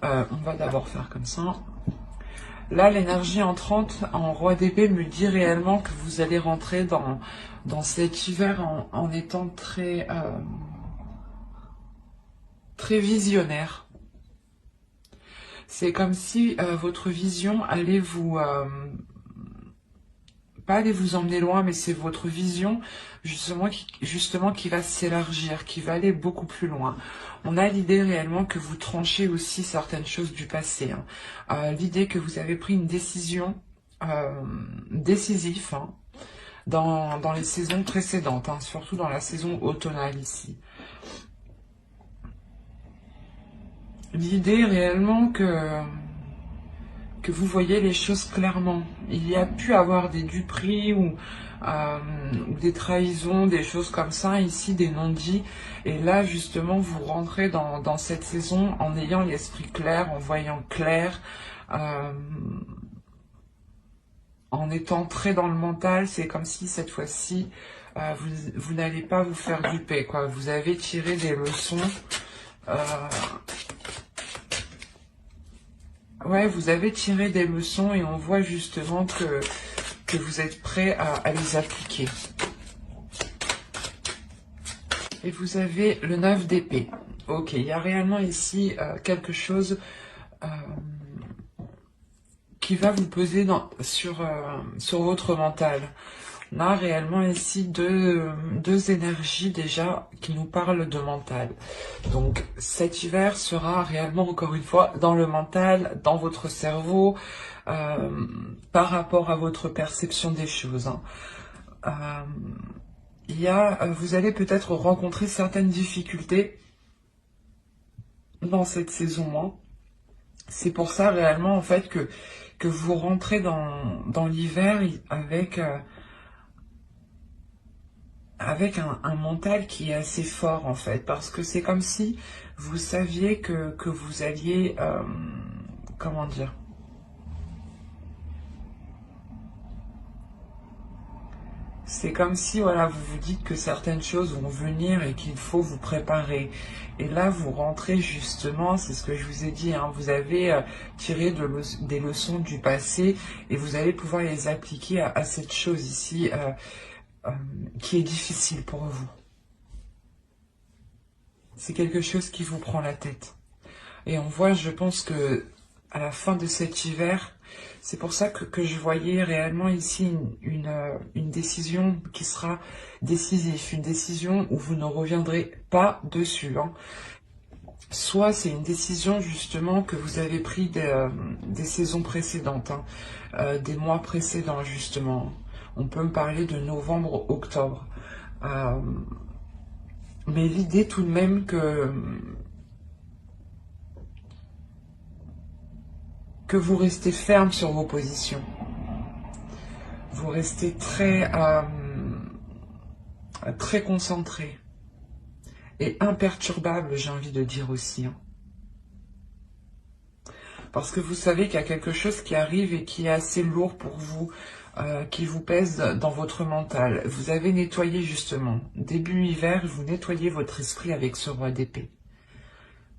On va d'abord faire comme ça. Là, l'énergie entrante en roi d'épée me dit réellement que vous allez rentrer dans cet hiver en étant très visionnaire. C'est comme si votre vision allait vous... pas aller vous emmener loin, mais c'est votre vision justement qui va s'élargir, qui va aller beaucoup plus loin. On a l'idée réellement que vous tranchez aussi certaines choses du passé. L'idée que vous avez pris une décision décisive dans les saisons précédentes, surtout dans la saison automnale ici. L'idée réellement que vous voyez les choses clairement. Il y a pu avoir des duperies ou des trahisons, des choses comme ça, ici des non-dits. Et là, justement, vous rentrez dans cette saison en ayant l'esprit clair, en voyant clair, en étant très dans le mental. C'est comme si, cette fois-ci, vous n'allez pas vous faire duper, quoi. Vous avez tiré des leçons. Ouais, vous avez tiré des leçons et on voit justement que vous êtes prêt à les appliquer. Et vous avez le 9 d'épée. Ok, il y a réellement ici quelque chose qui va vous peser sur votre mental. On a réellement ici deux énergies déjà qui nous parlent de mental. Donc cet hiver sera réellement, encore une fois, dans le mental, dans votre cerveau, par rapport à votre perception des choses. Vous allez peut-être rencontrer certaines difficultés dans cette saison. C'est pour ça réellement en fait que vous rentrez dans l'hiver avec un mental qui est assez fort en fait, parce que c'est comme si vous saviez que vous alliez, comment dire, c'est comme si voilà, vous vous dites que certaines choses vont venir et qu'il faut vous préparer. Et là, vous rentrez justement, c'est ce que je vous ai dit, vous avez tiré des leçons du passé et vous allez pouvoir les appliquer à cette chose ici qui est difficile pour vous. C'est quelque chose qui vous prend la tête. Et on voit, je pense que à la fin de cet hiver, c'est pour ça que je voyais réellement ici une décision qui sera décisive, une décision où vous ne reviendrez pas dessus. Soit c'est une décision justement que vous avez prise des saisons précédentes, des mois précédents justement. On peut me parler de novembre, octobre. Mais l'idée tout de même que vous restez ferme sur vos positions. Vous restez très concentré. Et imperturbable, j'ai envie de dire aussi. Parce que vous savez qu'il y a quelque chose qui arrive et qui est assez lourd pour vous, qui vous pèse dans votre mental. Vous avez nettoyé justement. Début hiver, vous nettoyez votre esprit avec ce roi d'épée.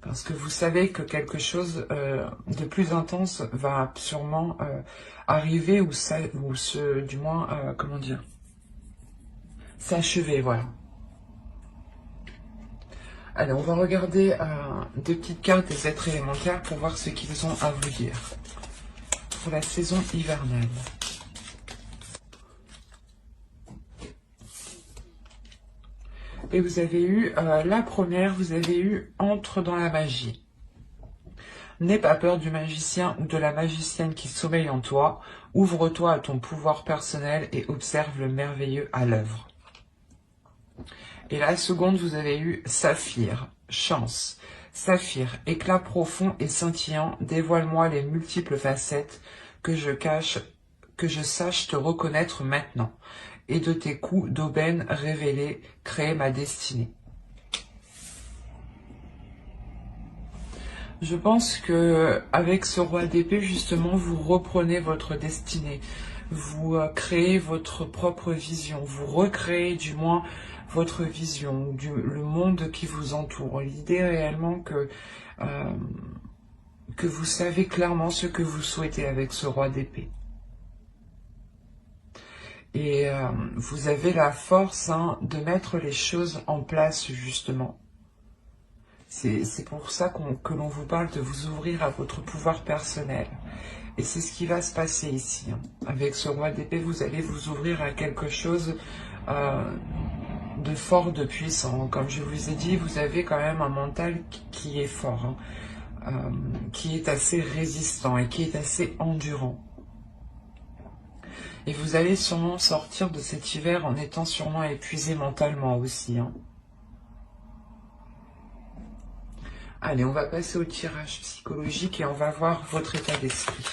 Parce que vous savez que quelque chose de plus intense va sûrement arriver du moins, comment dire, s'achever, voilà. Allez, on va regarder deux petites cartes des êtres élémentaires pour voir ce qu'ils ont à vous dire pour la saison hivernale. Et vous avez eu, la première, vous avez eu « Entre dans la magie ». N'aie pas peur du magicien ou de la magicienne qui sommeille en toi. Ouvre-toi à ton pouvoir personnel et observe le merveilleux à l'œuvre. Et la seconde, vous avez eu « Saphir ». Chance. Saphir, éclat profond et scintillant, dévoile-moi les multiples facettes que je sache te reconnaître maintenant. Et de tes coups d'aubaine révélés, créer ma destinée. Je pense que avec ce roi d'épée, justement, vous reprenez votre destinée. Vous créez votre propre vision. Vous recréez du moins votre vision, le monde qui vous entoure. L'idée réellement que vous savez clairement ce que vous souhaitez avec ce roi d'épée. Et vous avez la force de mettre les choses en place, justement. C'est pour ça que l'on vous parle de vous ouvrir à votre pouvoir personnel. Et c'est ce qui va se passer ici. Avec ce roi d'épée, vous allez vous ouvrir à quelque chose de fort, de puissant. Comme je vous ai dit, vous avez quand même un mental qui est fort, qui est assez résistant et qui est assez endurant. Et vous allez sûrement sortir de cet hiver en étant sûrement épuisé mentalement aussi. Allez, on va passer au tirage psychologique et on va voir votre état d'esprit.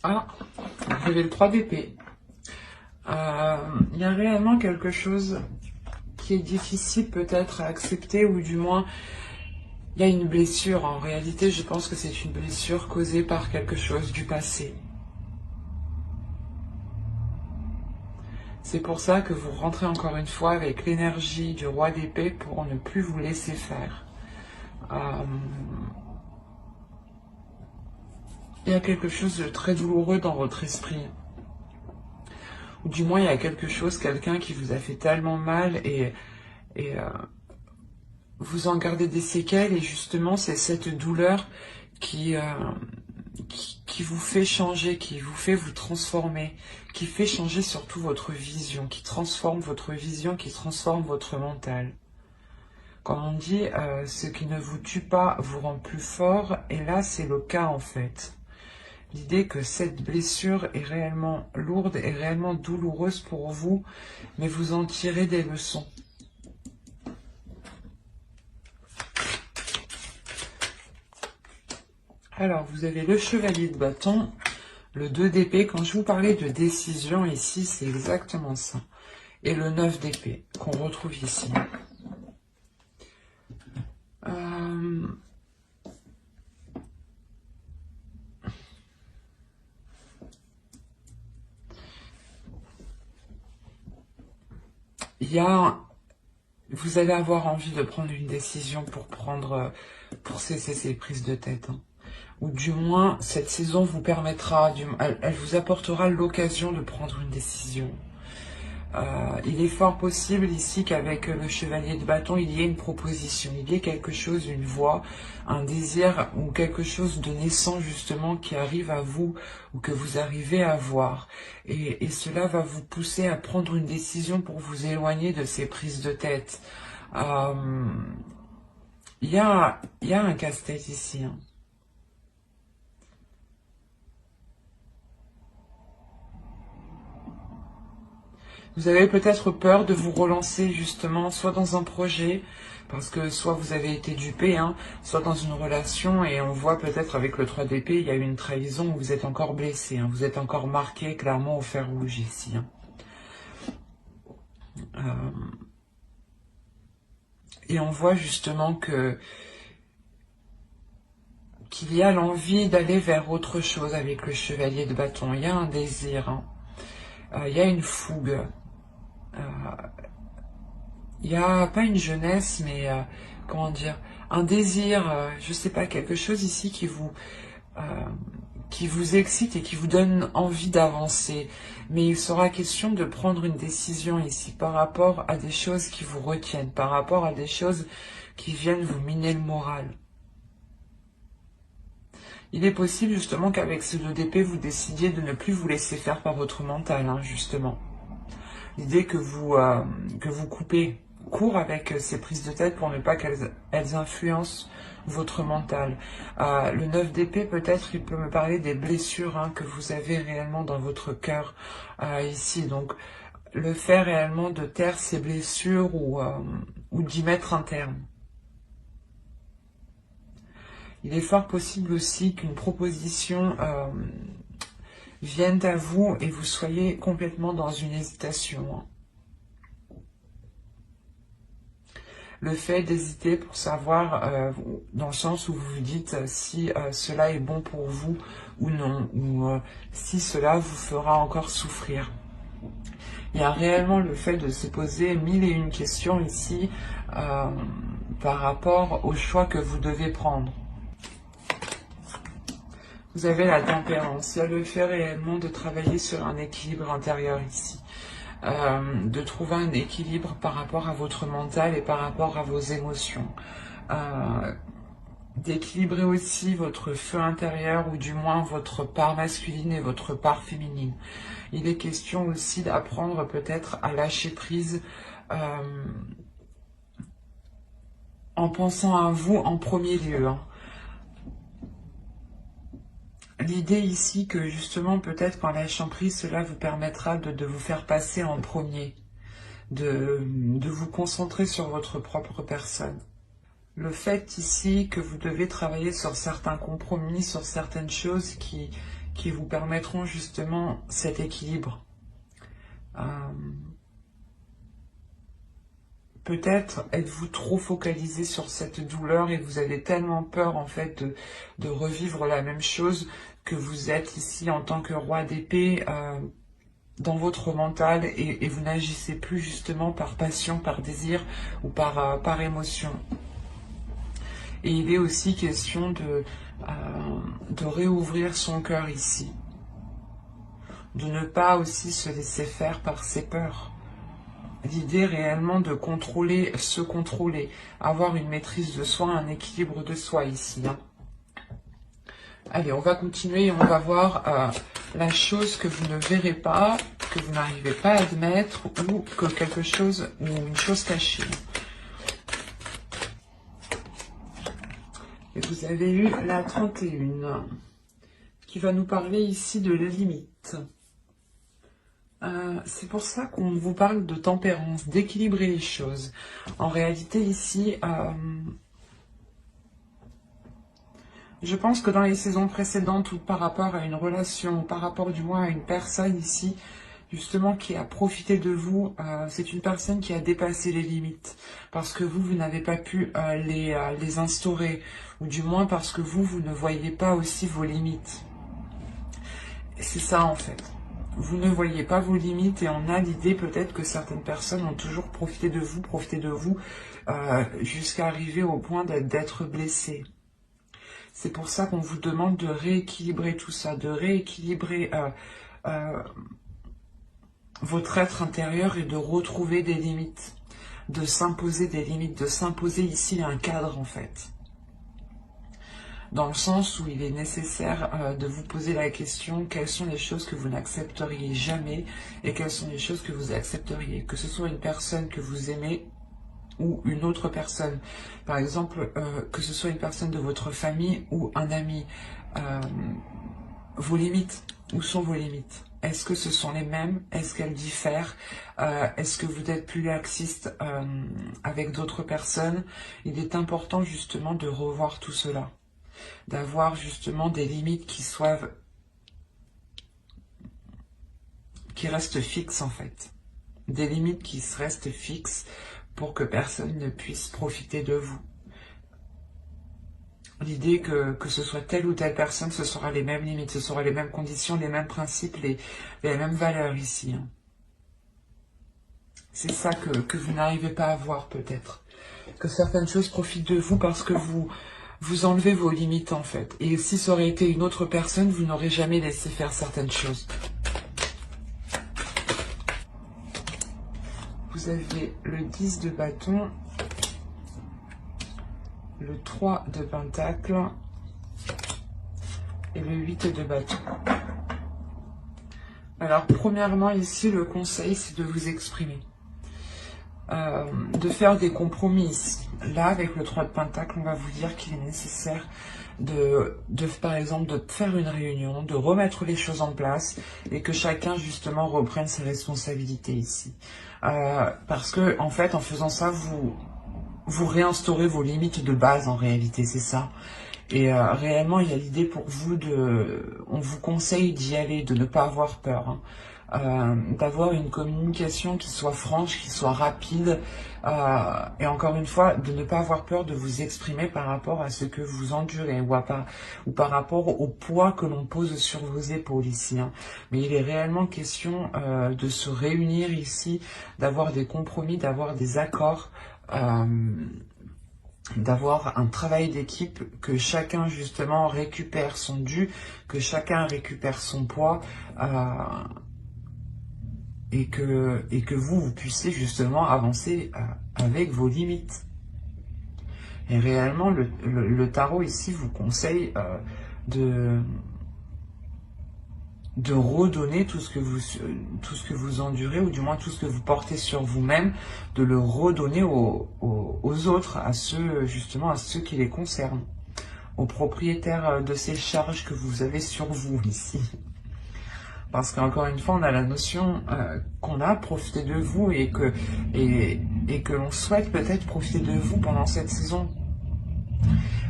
Ah, vous avez le 3 d'épée. Il y a réellement quelque chose qui est difficile peut-être à accepter, ou du moins, il y a une blessure. En réalité, je pense que c'est une blessure causée par quelque chose du passé. C'est pour ça que vous rentrez encore une fois avec l'énergie du roi d'épée pour ne plus vous laisser faire. Il y a quelque chose de très douloureux dans votre esprit. Ou du moins, il y a quelque chose, quelqu'un qui vous a fait tellement mal et vous en gardez des séquelles. Et justement, c'est cette douleur qui vous fait changer, qui vous fait vous transformer, qui fait changer surtout votre vision, qui transforme votre vision, qui transforme votre mental. Comme on dit, ce qui ne vous tue pas vous rend plus fort, et là c'est le cas en fait. L'idée que cette blessure est réellement lourde et réellement douloureuse pour vous, mais vous en tirez des leçons. Alors, vous avez le chevalier de bâton, le 2 d'épée. Quand je vous parlais de décision ici, c'est exactement ça. Et le 9 d'épée, qu'on retrouve ici. Vous allez avoir envie de prendre une décision pour cesser ces prises de tête. Ou du moins, cette saison vous permettra, elle vous apportera l'occasion de prendre une décision. Il est fort possible ici qu'avec le chevalier de bâton, il y ait une proposition, il y ait quelque chose, une voix, un désir ou quelque chose de naissant justement qui arrive à vous ou que vous arrivez à voir. Et cela va vous pousser à prendre une décision pour vous éloigner de ces prises de tête. Il y a un casse-tête ici. Vous avez peut-être peur de vous relancer justement, soit dans un projet, parce que soit vous avez été dupé, soit dans une relation, et on voit peut-être avec le 3 d'épée, il y a eu une trahison où vous êtes encore blessé, vous êtes encore marqué clairement au fer rouge ici. Et on voit justement qu'il y a l'envie d'aller vers autre chose avec le chevalier de bâton. Il y a un désir, il y a une fougue. Il n'y a pas une jeunesse, mais comment dire, un désir, je sais pas, quelque chose ici qui vous excite et qui vous donne envie d'avancer. Mais il sera question de prendre une décision ici par rapport à des choses qui vous retiennent, par rapport à des choses qui viennent vous miner le moral. Il est possible justement qu'avec ce 2 d'épée, vous décidiez de ne plus vous laisser faire par votre mental, justement. L'idée que vous coupez court avec ces prises de tête pour ne pas qu'elles influencent votre mental. Le 9 d'épée, peut-être, il peut me parler des blessures que vous avez réellement dans votre cœur ici. Donc, le fait réellement de taire ces blessures ou d'y mettre un terme. Il est fort possible aussi qu'une proposition vienne à vous et vous soyez complètement dans une hésitation. Le fait d'hésiter pour savoir, dans le sens où vous vous dites si cela est bon pour vous ou non, ou si cela vous fera encore souffrir. Il y a réellement le fait de se poser 1001 questions ici par rapport au choix que vous devez prendre. Vous avez la tempérance. Il y a le fait réellement de travailler sur un équilibre intérieur ici. De trouver un équilibre par rapport à votre mental et par rapport à vos émotions. D'équilibrer aussi votre feu intérieur ou du moins votre part masculine et votre part féminine. Il est question aussi d'apprendre peut-être à lâcher prise en pensant à vous en premier lieu. L'idée ici que justement peut-être qu'en lâchant prise, cela vous permettra de vous faire passer en premier, de vous concentrer sur votre propre personne. Le fait ici que vous devez travailler sur certains compromis, sur certaines choses qui vous permettront justement cet équilibre. Peut-être êtes-vous trop focalisé sur cette douleur et vous avez tellement peur en fait de revivre la même chose que vous êtes ici en tant que roi d'épée dans votre mental et vous n'agissez plus justement par passion, par désir ou par émotion. Et il est aussi question de réouvrir son cœur ici. De ne pas aussi se laisser faire par ses peurs. L'idée réellement de contrôler, se contrôler, avoir une maîtrise de soi, un équilibre de soi ici. Allez, on va continuer et on va voir la chose que vous ne verrez pas, que vous n'arrivez pas à admettre ou que quelque chose, ou une chose cachée. Et vous avez eu la 31, qui va nous parler ici de limite. C'est pour ça qu'on vous parle de tempérance, d'équilibrer les choses. En réalité, ici, je pense que dans les saisons précédentes, ou par rapport à une relation, ou par rapport du moins à une personne ici, justement, qui a profité de vous, c'est une personne qui a dépassé les limites, parce que vous n'avez pas pu les instaurer, ou du moins parce que vous ne voyez pas aussi vos limites. C'est ça en fait. Vous ne voyez pas vos limites et on a l'idée peut-être que certaines personnes ont toujours profité de vous, jusqu'à arriver au point d'être blessées. C'est pour ça qu'on vous demande de rééquilibrer tout ça, de rééquilibrer votre être intérieur et de retrouver des limites, de s'imposer des limites, de s'imposer ici un cadre en fait. Dans le sens où il est nécessaire de vous poser la question, quelles sont les choses que vous n'accepteriez jamais et quelles sont les choses que vous accepteriez, que ce soit une personne que vous aimez ou une autre personne. Par exemple, que ce soit une personne de votre famille ou un ami. Vos limites, où sont vos limites? Est-ce que ce sont les mêmes? Est-ce qu'elles diffèrent? Est-ce que vous êtes plus laxiste avec d'autres personnes? Il est important justement de revoir tout cela. D'avoir justement des limites qui restent fixes en fait. Des limites qui restent fixes pour que personne ne puisse profiter de vous. L'idée que ce soit telle ou telle personne, ce sera les mêmes limites, ce sera les mêmes conditions, les mêmes principes, les mêmes valeurs ici. C'est ça que vous n'arrivez pas à voir peut-être. Que certaines choses profitent de vous parce que vous enlevez vos limites en fait. Et si ça aurait été une autre personne, vous n'aurez jamais laissé faire certaines choses. Vous avez le 10 de bâton, le 3 de pentacle et le 8 de bâton. Alors premièrement ici, le conseil c'est de vous exprimer. De faire des compromis ici. Là, avec le 3 de pentacle, on va vous dire qu'il est nécessaire par exemple, de faire une réunion, de remettre les choses en place et que chacun, justement, reprenne ses responsabilités ici. Parce que, en fait, en faisant ça, vous réinstaurez vos limites de base, en réalité, c'est ça. Et réellement, il y a l'idée pour vous on vous conseille d'y aller, de ne pas avoir peur, hein. D'avoir une communication qui soit franche, qui soit rapide, et encore une fois, de ne pas avoir peur de vous exprimer par rapport à ce que vous endurez, ou par rapport au poids que l'on pose sur vos épaules ici, hein. Mais il est réellement question de se réunir ici, d'avoir des compromis, d'avoir des accords, d'avoir un travail d'équipe, que chacun justement récupère son dû, que chacun récupère son poids, et que vous puissiez justement avancer avec vos limites. Et réellement, le tarot ici vous conseille de redonner tout ce que vous endurez, ou du moins tout ce que vous portez sur vous-même, de le redonner aux autres, à ceux qui les concernent, aux propriétaires de ces charges que vous avez sur vous ici. Parce qu'encore une fois, on a la notion qu'on a profité de vous et que l'on souhaite peut-être profiter de vous pendant cette saison.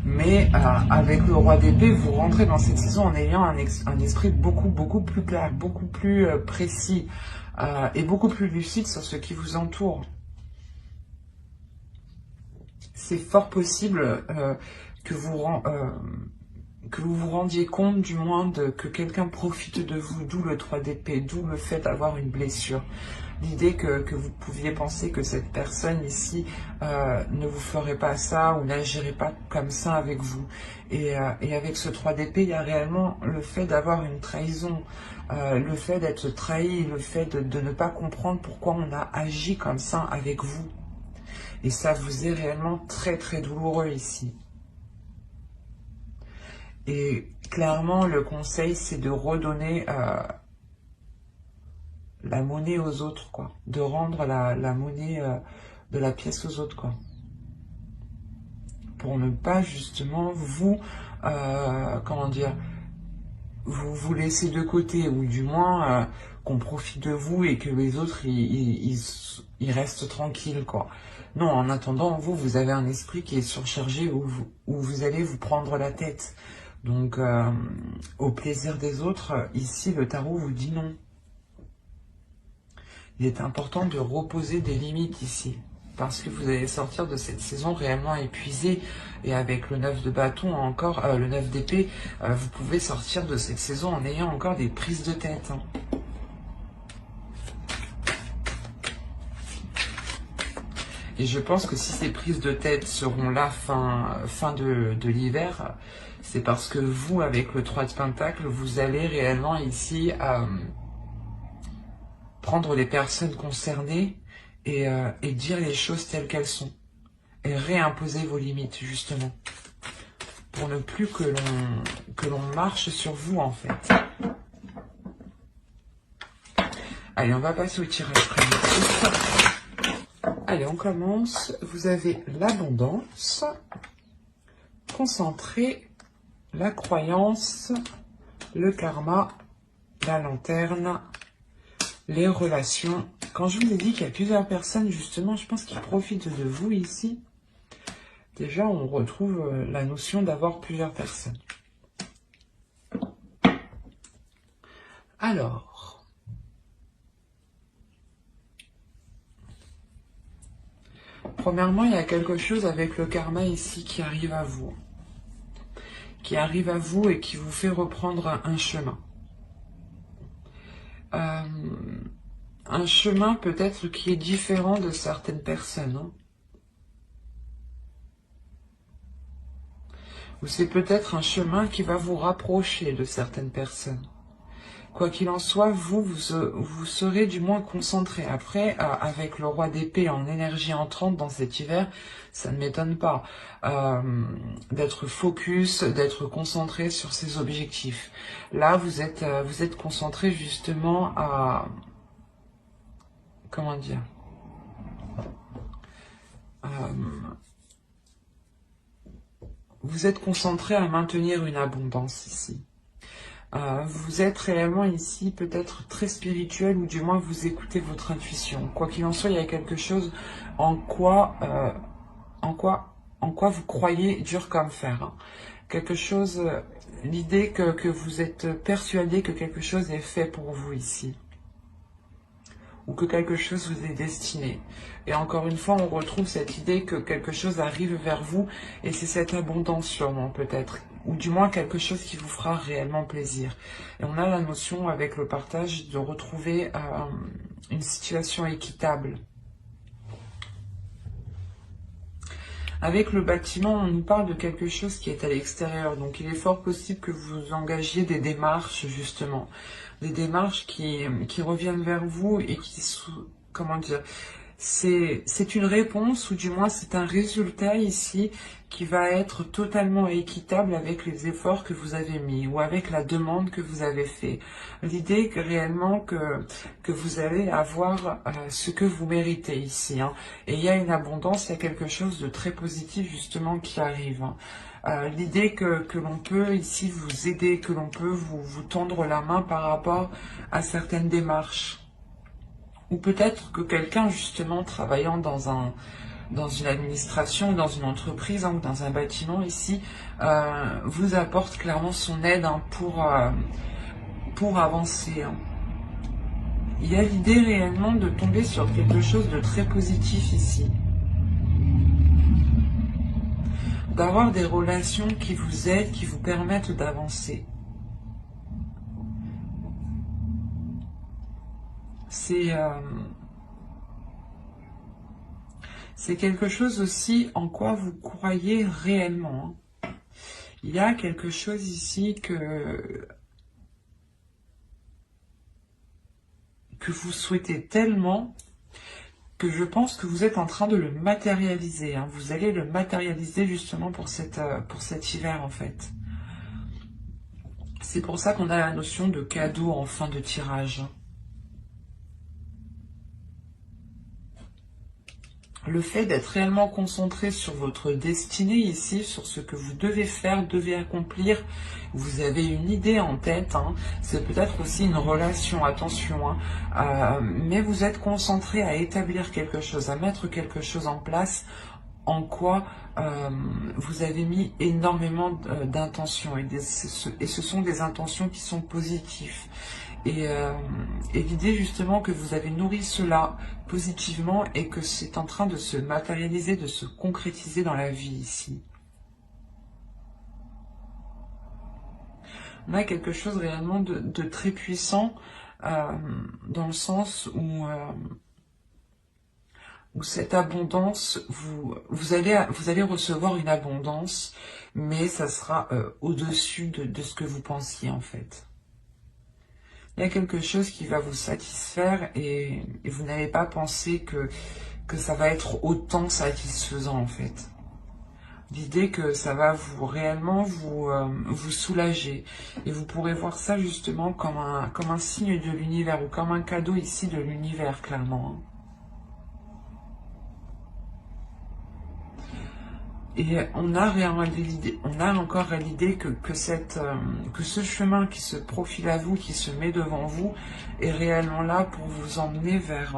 Mais avec le roi d'épée, vous rentrez dans cette saison en ayant un esprit beaucoup plus clair, beaucoup plus précis et beaucoup plus lucide sur ce qui vous entoure. C'est fort possible que vous vous rendiez compte du moins que quelqu'un profite de vous, d'où le 3 d'épée, d'où le fait d'avoir une blessure. L'idée que vous pouviez penser que cette personne ici ne vous ferait pas ça ou n'agirait pas comme ça avec vous. Et avec ce 3 d'épée, il y a réellement le fait d'avoir une trahison, le fait d'être trahi, le fait de ne pas comprendre pourquoi on a agi comme ça avec vous. Et ça vous est réellement très douloureux ici. Et clairement, le conseil, c'est de redonner la monnaie aux autres, quoi. De rendre la monnaie de la pièce aux autres, quoi. Pour ne pas, justement, comment dire, vous laisser de côté, ou du moins qu'on profite de vous et que les autres, ils restent tranquilles, quoi. Non, en attendant, vous avez un esprit qui est surchargé, où vous allez vous prendre la tête. Donc, au plaisir des autres, ici, le tarot vous dit non. Il est important de reposer des limites ici, parce que vous allez sortir de cette saison réellement épuisé, et avec le 9 de bâton, encore le 9 d'épée, vous pouvez sortir de cette saison en ayant encore des prises de tête. Hein. Et je pense que si ces prises de tête seront là fin de l'hiver, c'est parce que vous, avec le 3 de Pentacle, vous allez réellement ici prendre les personnes concernées et dire les choses telles qu'elles sont. Et réimposer vos limites, justement. Pour ne plus que l'on marche sur vous, en fait. Allez, on va passer au tirage prédictif. Allez, on commence. Vous avez l'abondance, concentré, la croyance, le karma, la lanterne, les relations. Quand je vous ai dit qu'il y a plusieurs personnes, justement, je pense qu'ils profitent de vous ici. Déjà, on retrouve la notion d'avoir plusieurs personnes. Alors, premièrement, il y a quelque chose avec le karma ici qui arrive à vous. Qui arrive à vous et qui vous fait reprendre un chemin. Un chemin peut-être qui est différent de certaines personnes. Hein. Ou c'est peut-être un chemin qui va vous rapprocher de certaines personnes. Quoi qu'il en soit, vous serez du moins concentré. Après, avec le roi d'épée en énergie entrante dans cet hiver, ça ne m'étonne pas d'être focus, d'être concentré sur ses objectifs. Là, vous êtes concentré justement à... Comment dire vous êtes concentré à maintenir une abondance ici. Vous êtes réellement ici peut-être très spirituel, ou du moins vous écoutez votre intuition. Quoi qu'il en soit, il y a quelque chose en quoi vous croyez dur comme fer. Hein. Quelque chose, l'idée que vous êtes persuadé que quelque chose est fait pour vous ici. Ou que quelque chose vous est destiné. Et encore une fois, on retrouve cette idée que quelque chose arrive vers vous, et c'est cette abondance sûrement peut-être, ou du moins quelque chose qui vous fera réellement plaisir. Et on a la notion avec le partage de retrouver une situation équitable. Avec le bâtiment, on nous parle de quelque chose qui est à l'extérieur. Donc, il est fort possible que vous engagiez des démarches, justement. Des démarches qui reviennent vers vous et qui, comment dire, c'est une réponse, ou du moins c'est un résultat ici qui va être totalement équitable avec les efforts que vous avez mis ou avec la demande que vous avez fait. L'idée que réellement que vous allez avoir ce que vous méritez ici. Hein. Et il y a une abondance, il y a quelque chose de très positif justement qui arrive. Hein. L'idée que l'on peut ici vous aider, que l'on peut vous tendre la main par rapport à certaines démarches. Ou peut-être que quelqu'un, justement, travaillant dans une administration, dans une entreprise, hein, ou dans un bâtiment ici, vous apporte clairement son aide hein, pour avancer. Hein. Il y a l'idée réellement de tomber sur quelque chose de très positif ici. D'avoir des relations qui vous aident, qui vous permettent d'avancer. C'est quelque chose aussi en quoi vous croyez réellement. Il y a quelque chose ici que vous souhaitez tellement que je pense que vous êtes en train de le matérialiser. Hein. Vous allez le matérialiser justement pour cet hiver en fait. C'est pour ça qu'on a la notion de cadeau en fin de tirage. Le fait d'être réellement concentré sur votre destinée ici, sur ce que vous devez faire, devez accomplir, vous avez une idée en tête, hein. C'est peut-être aussi une relation, attention, hein. Mais vous êtes concentré à établir quelque chose, à mettre quelque chose en place, en quoi vous avez mis énormément d'intentions, et ce sont des intentions qui sont positives. Et l'idée justement que vous avez nourri cela positivement et que c'est en train de se matérialiser, de se concrétiser dans la vie ici. On a quelque chose réellement de très puissant dans le sens où cette abondance, vous allez recevoir une abondance, mais ça sera au-dessus de ce que vous pensiez en fait. Il y a quelque chose qui va vous satisfaire et vous n'allez pas penser que ça va être autant satisfaisant en fait. L'idée que ça va réellement vous soulager. Et vous pourrez voir ça justement comme un signe de l'univers ou comme un cadeau ici de l'univers clairement. Et on a encore l'idée que ce chemin qui se profile à vous, qui se met devant vous, est réellement là pour vous emmener vers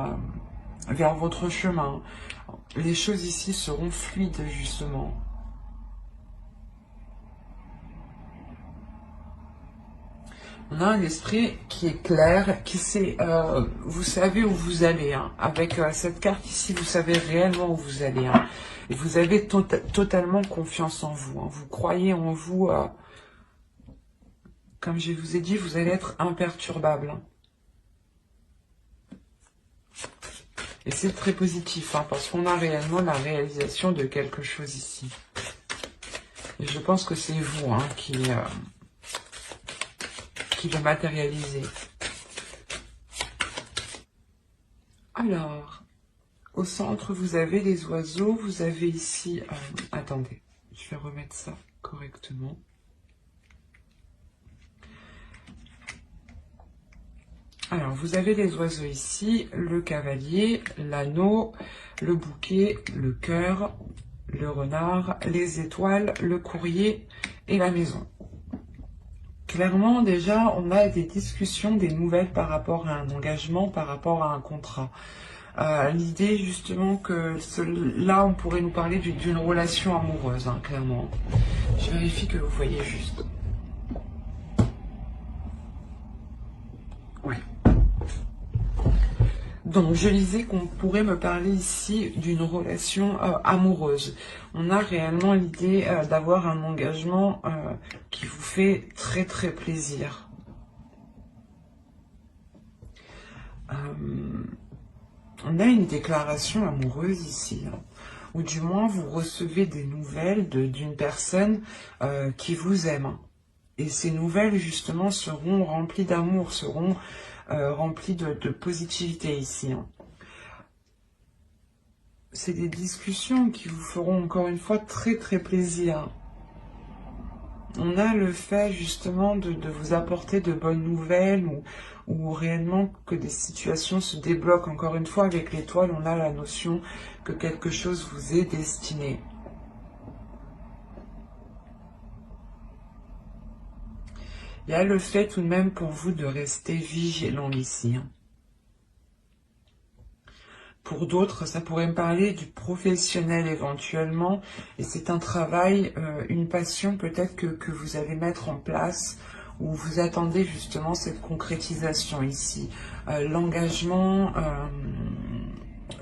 votre chemin. Les choses ici seront fluides, justement. On a un esprit qui est clair, qui sait, vous savez où vous allez. Hein. Avec cette carte ici, vous savez réellement où vous allez. Hein. Et vous avez totalement confiance en vous. Hein. Vous croyez en vous. Comme je vous ai dit, vous allez être imperturbable. Hein. Et c'est très positif, hein, parce qu'on a réellement la réalisation de quelque chose ici. Et je pense que c'est vous hein, qui le matérialisez. Alors... Au centre, vous avez les oiseaux, vous avez ici... attendez, je vais remettre ça correctement. Alors, vous avez les oiseaux ici, le cavalier, l'anneau, le bouquet, le cœur, le renard, les étoiles, le courrier et la maison. Clairement, déjà, on a des discussions, des nouvelles par rapport à un engagement, par rapport à un contrat. L'idée justement que là on pourrait nous parler d'une relation amoureuse, hein, clairement. Je vérifie que vous voyez juste. Oui. Donc je disais qu'on pourrait me parler ici d'une relation amoureuse. On a réellement l'idée d'avoir un engagement qui vous fait très très plaisir. On a une déclaration amoureuse ici. ou du moins vous recevez des nouvelles d'une personne qui vous aime. Et ces nouvelles, justement, seront remplies d'amour, seront remplies de positivité ici. C'est des discussions qui vous feront, encore une fois, très très plaisir. On a le fait, justement, de vous apporter de bonnes nouvelles ou réellement que des situations se débloquent. Encore une fois, avec l'étoile, on a la notion que quelque chose vous est destiné. Il y a le fait tout de même pour vous de rester vigilant ici. Pour d'autres, ça pourrait me parler du professionnel éventuellement. Et c'est un travail, une passion peut-être que vous allez mettre en place, où vous attendez justement cette concrétisation ici. L'engagement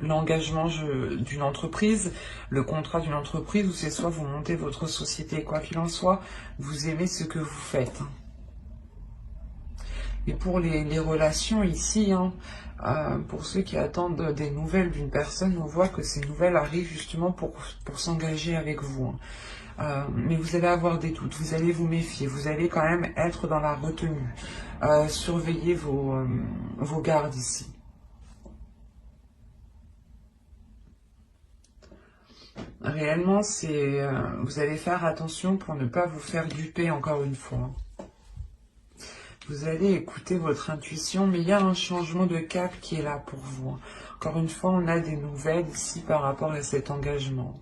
d'une entreprise, le contrat d'une entreprise, où c'est soit vous montez votre société, quoi qu'il en soit, vous aimez ce que vous faites. Et pour les relations ici, pour ceux qui attendent des nouvelles d'une personne, on voit que ces nouvelles arrivent justement pour s'engager avec vous. Mais vous allez avoir des doutes, vous allez vous méfier, vous allez quand même être dans la retenue. Surveillez vos gardes ici. Réellement, vous allez faire attention pour ne pas vous faire duper encore une fois. Vous allez écouter votre intuition, mais il y a un changement de cap qui est là pour vous. Encore une fois, on a des nouvelles ici par rapport à cet engagement.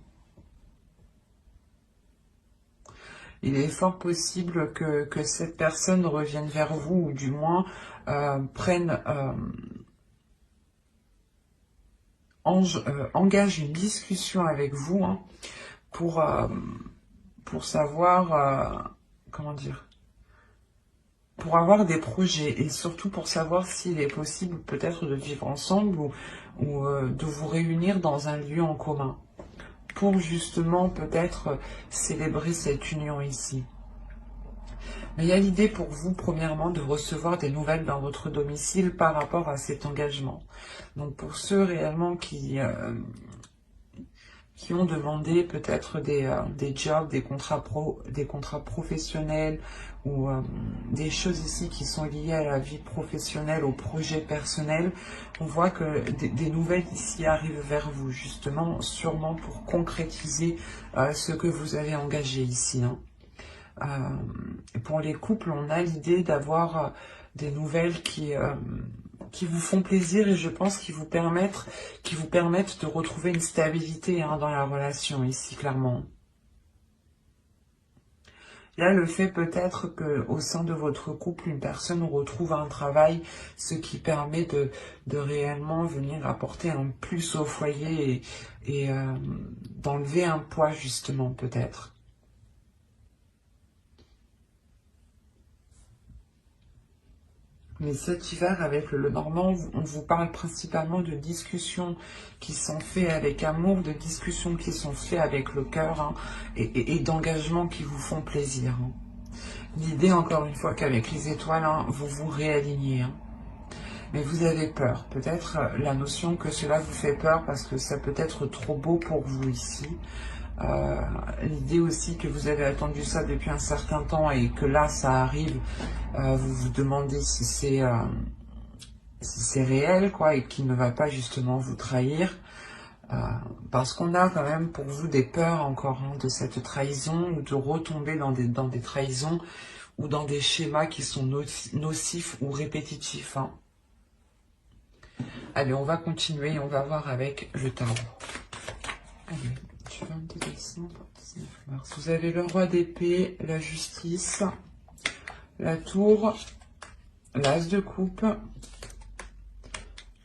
Il est fort possible que cette personne revienne vers vous, ou du moins engage une discussion avec vous pour savoir, comment dire, pour avoir des projets et surtout pour savoir s'il est possible peut-être de vivre ensemble ou de vous réunir dans un lieu en commun pour justement peut-être célébrer cette union ici. Mais il y a l'idée pour vous, premièrement, de recevoir des nouvelles dans votre domicile par rapport à cet engagement. Donc pour ceux réellement qui ont demandé peut-être des jobs, des contrats professionnels ou des choses ici qui sont liées à la vie professionnelle, au projet personnel, on voit que des nouvelles ici arrivent vers vous, justement, sûrement pour concrétiser ce que vous avez engagé ici. Pour les couples, on a l'idée d'avoir des nouvelles qui vous font plaisir et je pense qui vous permettent de retrouver une stabilité dans la relation ici, clairement. Il y a le fait peut-être qu'au sein de votre couple, une personne retrouve un travail, ce qui permet de réellement venir apporter un plus au foyer et d'enlever un poids justement peut-être. Mais cet hiver, avec le Normand, on vous parle principalement de discussions qui sont faites avec amour, de discussions qui sont faites avec le cœur et d'engagements qui vous font plaisir. L'idée, encore une fois, qu'avec les étoiles, vous vous réalignez. Mais vous avez peur. Peut-être la notion que cela vous fait peur parce que ça peut être trop beau pour vous ici. L'idée aussi que vous avez attendu ça depuis un certain temps et que là ça arrive, vous vous demandez si c'est réel quoi et qu'il ne va pas justement vous trahir, parce qu'on a quand même pour vous des peurs encore de cette trahison ou de retomber dans des trahisons ou dans des schémas qui sont nocifs ou répétitifs. Allez, on va continuer, on va voir avec le tarot. Allez. 22 décembre, 19 mars. Vous avez le roi d'épée, la justice, la tour, l'as de coupe,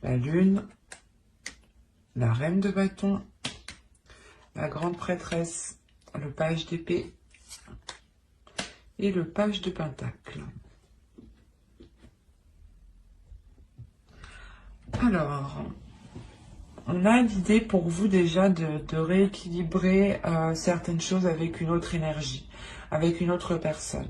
la lune, la reine de bâton, la grande prêtresse, le page d'épée et le page de pentacle. Alors, on a l'idée pour vous déjà de rééquilibrer certaines choses avec une autre énergie, avec une autre personne.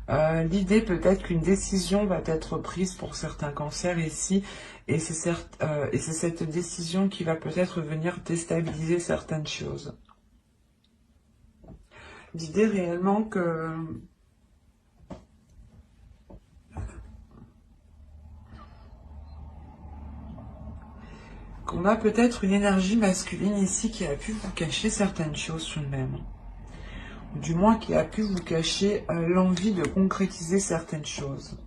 L'idée peut-être qu'une décision va être prise pour certains cancers ici, et c'est cette décision qui va peut-être venir déstabiliser certaines choses. L'idée réellement qu'on a peut-être une énergie masculine ici qui a pu vous cacher certaines choses tout de même. Ou du moins qui a pu vous cacher l'envie de concrétiser certaines choses.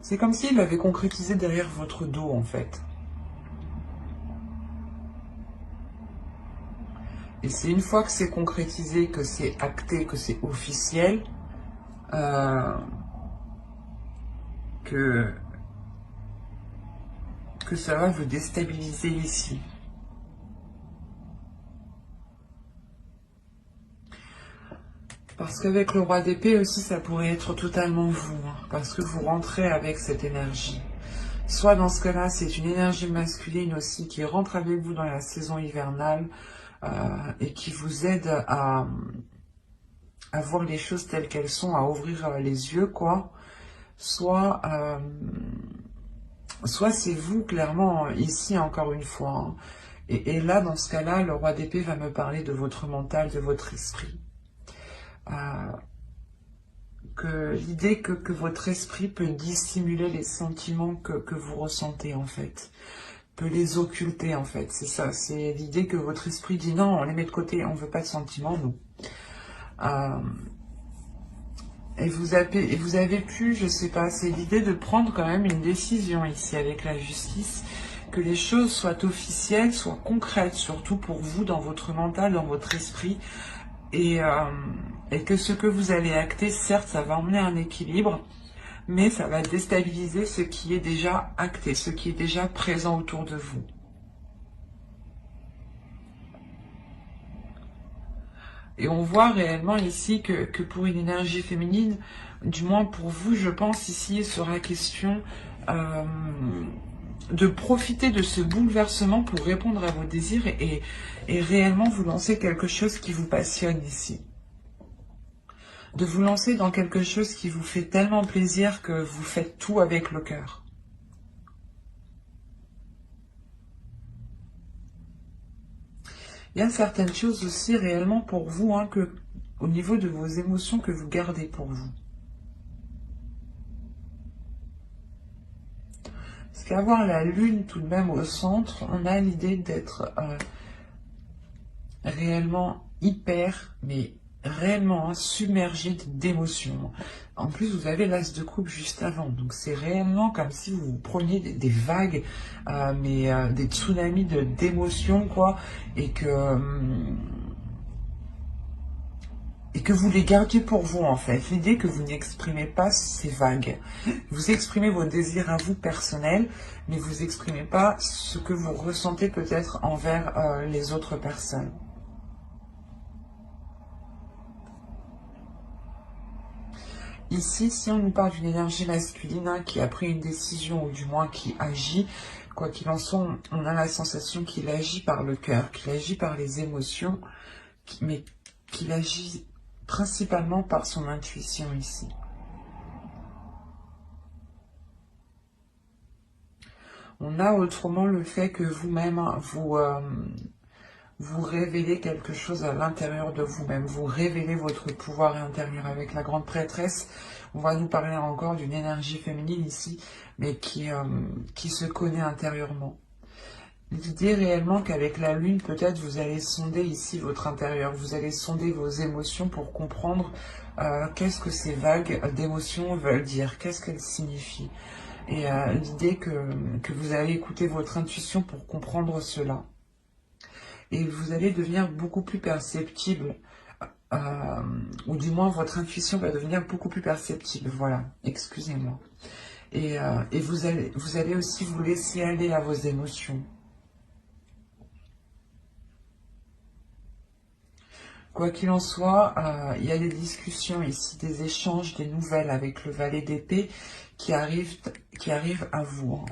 C'est comme s'il l'avait concrétisé derrière votre dos en fait. Et c'est une fois que c'est concrétisé, que c'est acté, que c'est officiel, que ça va vous déstabiliser ici. Parce qu'avec le roi d'épée aussi, ça pourrait être totalement vous, hein, parce que vous rentrez avec cette énergie. Soit dans ce cas-là, c'est une énergie masculine aussi qui rentre avec vous dans la saison hivernale et qui vous aide à voir les choses telles qu'elles sont, à ouvrir les yeux, quoi. Soit c'est vous, clairement, ici, encore une fois. Hein. Et là, dans ce cas-là, le roi d'épée va me parler de votre mental, de votre esprit. Que l'idée que votre esprit peut dissimuler les sentiments que vous ressentez, en fait. Peut les occulter, en fait. C'est ça, c'est l'idée que votre esprit dit non, on les met de côté, on veut pas de sentiments, nous. Et vous avez pu, je sais pas, c'est l'idée de prendre quand même une décision ici avec la justice, que les choses soient officielles, soient concrètes, surtout pour vous, dans votre mental, dans votre esprit, et que ce que vous allez acter, certes, ça va emmener un équilibre, mais ça va déstabiliser ce qui est déjà acté, ce qui est déjà présent autour de vous. Et on voit réellement ici que pour une énergie féminine, du moins pour vous, je pense ici, il sera question de profiter de ce bouleversement pour répondre à vos désirs et réellement vous lancer quelque chose qui vous passionne ici. De vous lancer dans quelque chose qui vous fait tellement plaisir que vous faites tout avec le cœur. Il y a certaines choses aussi réellement pour vous, hein, au niveau de vos émotions que vous gardez pour vous. Parce qu'avoir la lune tout de même au centre, on a l'idée d'être réellement hyper, mais réellement submergé d'émotions. En plus, vous avez l'as de coupe juste avant. Donc, c'est réellement comme si vous preniez des vagues, des tsunamis d'émotions, quoi. Et que vous les gardiez pour vous, en fait. L'idée que vous n'exprimez pas ces vagues. Vous exprimez vos désirs à vous personnels, mais vous n'exprimez pas ce que vous ressentez peut-être envers les autres personnes. Ici, si on nous parle d'une énergie masculine hein, qui a pris une décision, ou du moins qui agit, quoi qu'il en soit, on a la sensation qu'il agit par le cœur, qu'il agit par les émotions, mais qu'il agit principalement par son intuition ici. On a autrement le fait que vous-même, vous révélez quelque chose à l'intérieur de vous-même. Vous révélez votre pouvoir intérieur. Avec la grande prêtresse, on va nous parler encore d'une énergie féminine ici, mais qui se connaît intérieurement. L'idée réellement qu'avec la lune, peut-être vous allez sonder ici votre intérieur. Vous allez sonder vos émotions pour comprendre qu'est-ce que ces vagues d'émotions veulent dire, qu'est-ce qu'elles signifient. Et l'idée que vous allez écouter votre intuition pour comprendre cela. Et vous allez devenir beaucoup plus perceptible, ou du moins votre intuition va devenir beaucoup plus perceptible, voilà, excusez-moi. Et vous allez aussi vous laisser aller à vos émotions. Quoi qu'il en soit, il y a des discussions ici, des échanges, des nouvelles avec le valet d'épée qui arrivent à vous. Hein.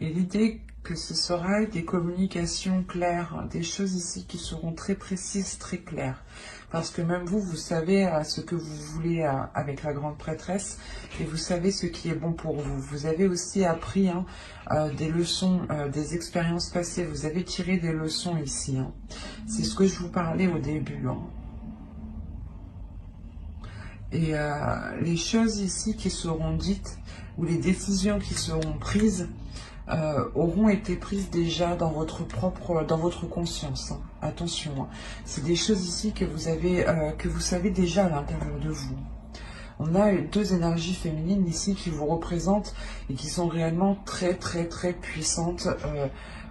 Et l'idée que ce sera des communications claires, des choses ici qui seront très précises, très claires. Parce que même vous, vous savez ce que vous voulez avec la grande prêtresse et vous savez ce qui est bon pour vous. Vous avez aussi appris des leçons, des expériences passées. Vous avez tiré des leçons ici. C'est ce que je vous parlais au début. Et les choses ici qui seront dites ou les décisions qui seront prises auront été prises déjà dans votre conscience. Attention, c'est des choses ici que vous avez, que vous savez déjà à l'intérieur de vous. On a deux énergies féminines ici qui vous représentent et qui sont réellement très très très puissantes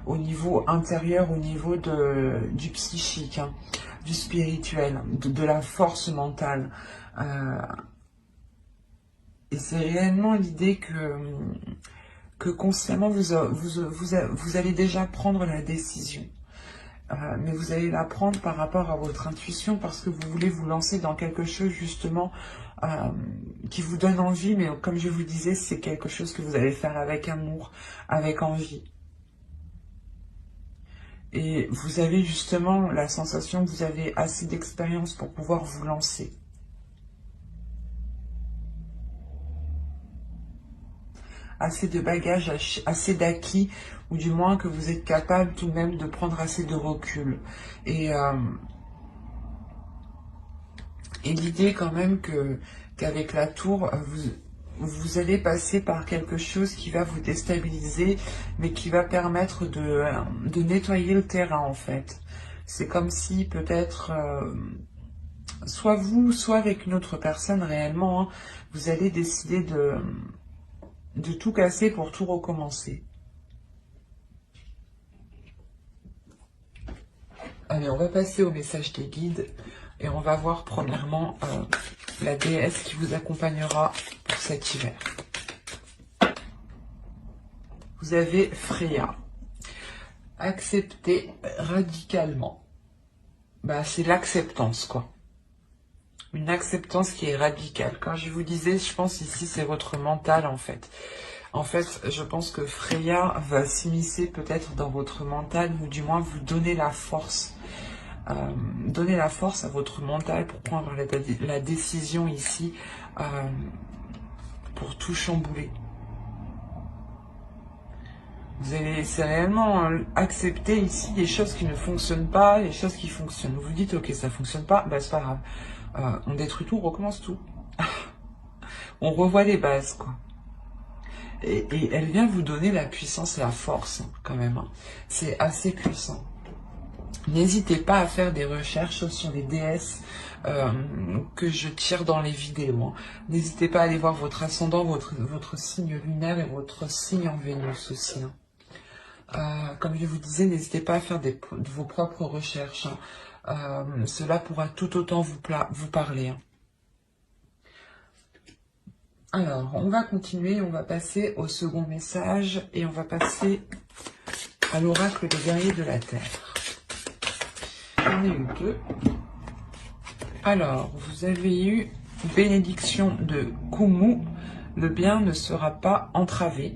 au niveau intérieur, au niveau du psychique, du spirituel, de la force mentale. Et c'est réellement l'idée que consciemment vous allez déjà prendre la décision. Mais vous allez la prendre par rapport à votre intuition parce que vous voulez vous lancer dans quelque chose justement qui vous donne envie, mais comme je vous disais, c'est quelque chose que vous allez faire avec amour, avec envie. Et vous avez justement la sensation que vous avez assez d'expérience pour pouvoir vous lancer. Assez de bagages, assez d'acquis, ou du moins que vous êtes capable tout de même de prendre assez de recul. Et l'idée quand même qu'avec la tour, vous allez passer par quelque chose qui va vous déstabiliser, mais qui va permettre de nettoyer le terrain en fait. C'est comme si peut-être, soit vous, soit avec une autre personne réellement, vous allez décider de tout casser pour tout recommencer. Allez, on va passer au message des guides et on va voir premièrement la déesse qui vous accompagnera pour cet hiver. Vous avez Freya. Accepter radicalement. Bah, c'est l'acceptance, quoi. Une acceptance qui est radicale. Quand je vous disais, je pense ici, c'est votre mental, en fait. En fait, je pense que Freya va s'immiscer peut-être dans votre mental, ou du moins vous donner la force. Donner la force à votre mental pour prendre la décision ici, pour tout chambouler. Vous allez réellement accepter ici les choses qui ne fonctionnent pas, les choses qui fonctionnent. Vous vous dites, ok, ça fonctionne pas, bah c'est pas grave. On détruit tout, on recommence tout. On revoit les bases, quoi. Et elle vient vous donner la puissance et la force, quand même. C'est assez puissant. N'hésitez pas à faire des recherches sur les déesses que je tire dans les vidéos. N'hésitez pas à aller voir votre ascendant, votre signe lunaire et votre signe en Vénus aussi. Comme je vous disais, n'hésitez pas à faire de vos propres recherches. Cela pourra tout autant vous parler. Alors, on va continuer, on va passer au second message et on va passer à l'oracle des guerriers de la Terre. J'en ai eu deux. Alors, vous avez eu bénédiction de Kumu, le bien ne sera pas entravé.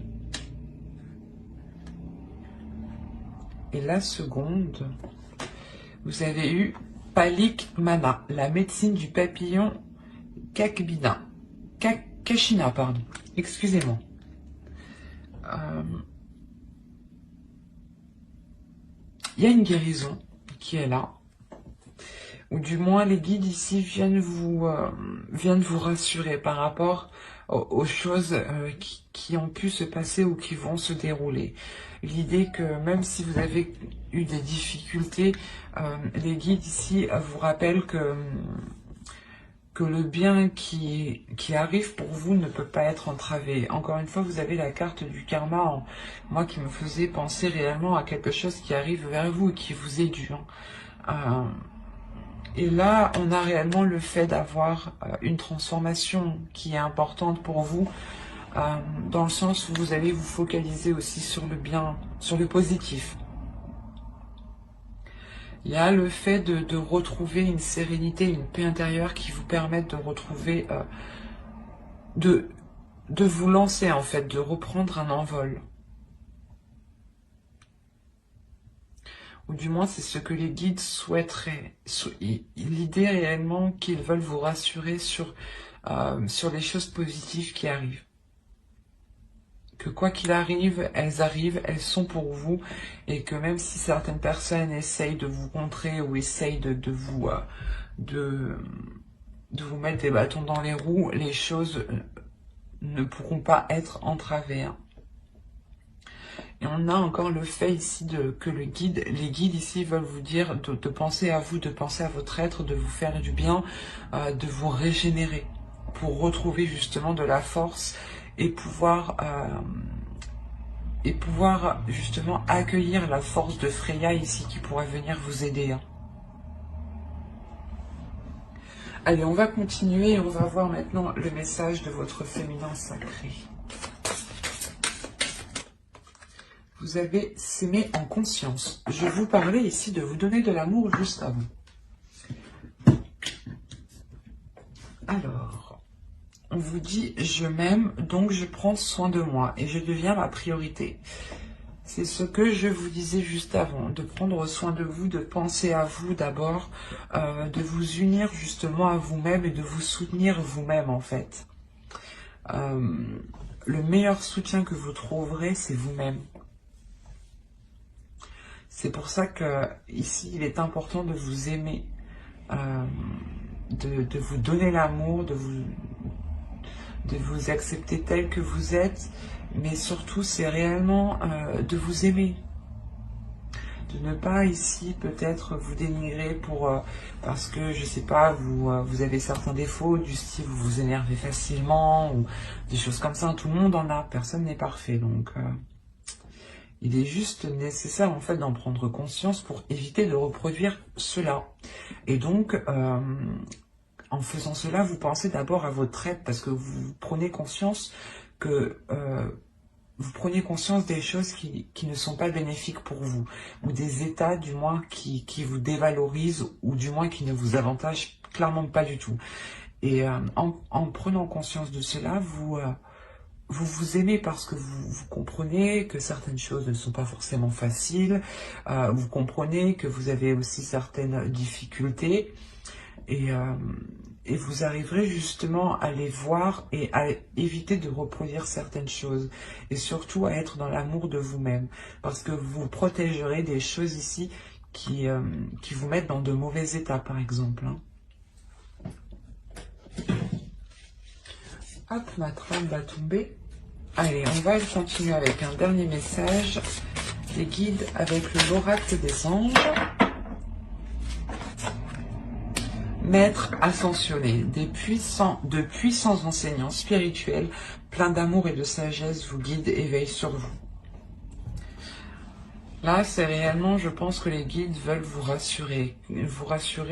Et la seconde, vous avez eu Palik Mana, la médecine du papillon Kashina, pardon. Excusez-moi. Il y a une guérison qui est là. Ou du moins les guides ici viennent vous rassurer par rapport aux choses qui ont pu se passer ou qui vont se dérouler. L'idée que même si vous avez eu des difficultés, les guides ici vous rappellent que le bien qui arrive pour vous ne peut pas être entravé. Encore une fois, vous avez la carte du karma, moi qui me faisait penser réellement à quelque chose qui arrive vers vous et qui vous est dû. Et là, on a réellement le fait d'avoir une transformation qui est importante pour vous, dans le sens où vous allez vous focaliser aussi sur le bien, sur le positif. Il y a le fait de retrouver une sérénité, une paix intérieure qui vous permettent de retrouver, de vous lancer en fait, de reprendre un envol. ou du moins c'est ce que les guides souhaiteraient. L'idée réellement qu'ils veulent vous rassurer sur les choses positives qui arrivent. Que quoi qu'il arrive, elles sont pour vous, et que même si certaines personnes essayent de vous contrer ou essayent de vous mettre des bâtons dans les roues, les choses ne pourront pas être entravées. Hein. Et on a encore le fait ici que les guides ici veulent vous dire de penser à vous, de penser à votre être, de vous faire du bien, de vous régénérer, pour retrouver justement de la force et pouvoir justement accueillir la force de Freya ici qui pourrait venir vous aider. Hein. Allez, on va continuer et on va voir maintenant le message de votre féminin sacré. Vous avez s'aimer en conscience. Je vous parlais ici de vous donner de l'amour juste avant. Alors, on vous dit « Je m'aime, donc je prends soin de moi et je deviens ma priorité ». C'est ce que je vous disais juste avant, de prendre soin de vous, de penser à vous d'abord, de vous unir justement à vous-même et de vous soutenir vous-même en fait. Le meilleur soutien que vous trouverez, c'est vous-même. C'est pour ça que ici, il est important de vous aimer, de vous donner l'amour, de vous accepter tel que vous êtes, mais surtout, c'est réellement de vous aimer. De ne pas ici peut-être vous dénigrer parce que, je sais pas, vous avez certains défauts, du style vous vous énervez facilement, ou des choses comme ça. Tout le monde en a, personne n'est parfait, donc... il est juste nécessaire en fait d'en prendre conscience pour éviter de reproduire cela. Et donc, en faisant cela, vous pensez d'abord à votre être parce que vous prenez conscience que vous preniez conscience des choses qui ne sont pas bénéfiques pour vous, ou des états du moins qui vous dévalorisent, ou du moins qui ne vous avantagent clairement pas du tout. Et en prenant conscience de cela, vous vous aimez parce que vous comprenez que certaines choses ne sont pas forcément faciles, vous comprenez que vous avez aussi certaines difficultés, et vous arriverez justement à les voir et à éviter de reproduire certaines choses, et surtout à être dans l'amour de vous-même, parce que vous protégerez des choses ici qui vous mettent dans de mauvais états, par exemple. Hein. Hop, ma trame va tomber. Allez, on va continuer avec un dernier message. Les guides avec l'oracle des anges. Maître ascensionné, de puissants enseignants spirituels, pleins d'amour et de sagesse, vous guident et veillent sur vous. Là, c'est réellement, je pense que les guides veulent vous rassurer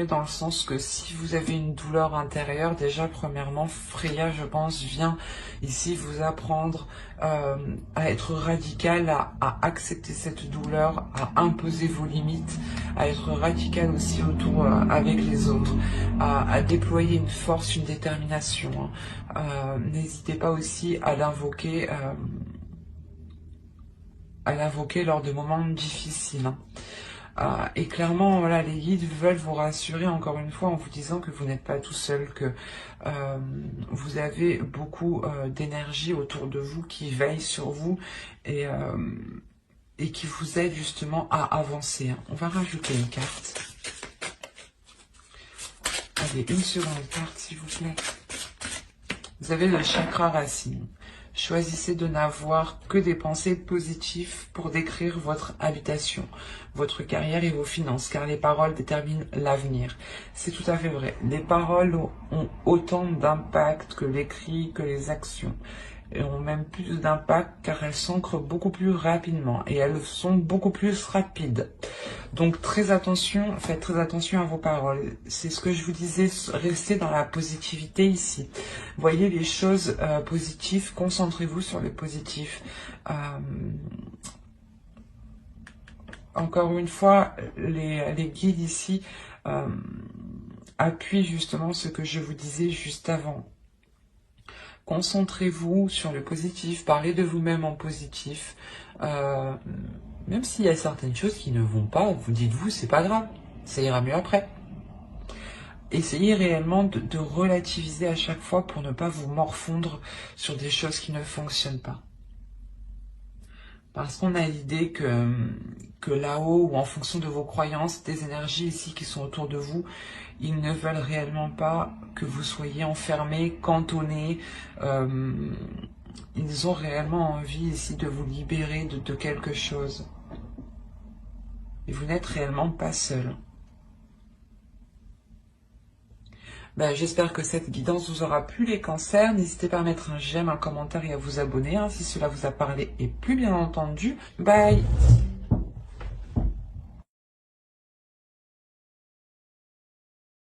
dans le sens que si vous avez une douleur intérieure, déjà, premièrement, Freya, je pense, vient ici vous apprendre à être radical, à accepter cette douleur, à imposer vos limites, à être radical aussi autour avec les autres, à déployer une force, une détermination. Hein. N'hésitez pas aussi à l'invoquer lors de moments difficiles. Hein. Et clairement, voilà, les guides veulent vous rassurer encore une fois en vous disant que vous n'êtes pas tout seul, que vous avez beaucoup d'énergie autour de vous qui veille sur vous et qui vous aide justement à avancer. Hein. On va rajouter une carte. Allez, une seconde carte s'il vous plaît. Vous avez le chakra racine. Choisissez de n'avoir que des pensées positives pour décrire votre habitation, votre carrière et vos finances, car les paroles déterminent l'avenir. C'est tout à fait vrai. Les paroles ont autant d'impact que l'écrit, que les actions. Et ont même plus d'impact car elles s'ancrent beaucoup plus rapidement et elles sont beaucoup plus rapides. Donc très attention, faites très attention à vos paroles. C'est ce que je vous disais, restez dans la positivité ici. Voyez les choses positives, concentrez-vous sur le positif. Encore une fois, les guides ici appuient justement ce que je vous disais juste avant. Concentrez-vous sur le positif, parlez de vous-même en positif, Même s'il y a certaines choses qui ne vont pas, vous dites-vous, c'est pas grave, ça ira mieux après. Essayez réellement de relativiser à chaque fois pour ne pas vous morfondre sur des choses qui ne fonctionnent pas. Parce qu'on a l'idée que là-haut, ou en fonction de vos croyances, des énergies ici qui sont autour de vous, ils ne veulent réellement pas que vous soyez enfermé, cantonné. Ils ont réellement envie ici de vous libérer de quelque chose. Et vous n'êtes réellement pas seul. Ben, j'espère que cette guidance vous aura plu les cancers. N'hésitez pas à mettre un j'aime, un commentaire et à vous abonner si cela vous a parlé et plus bien entendu. Bye!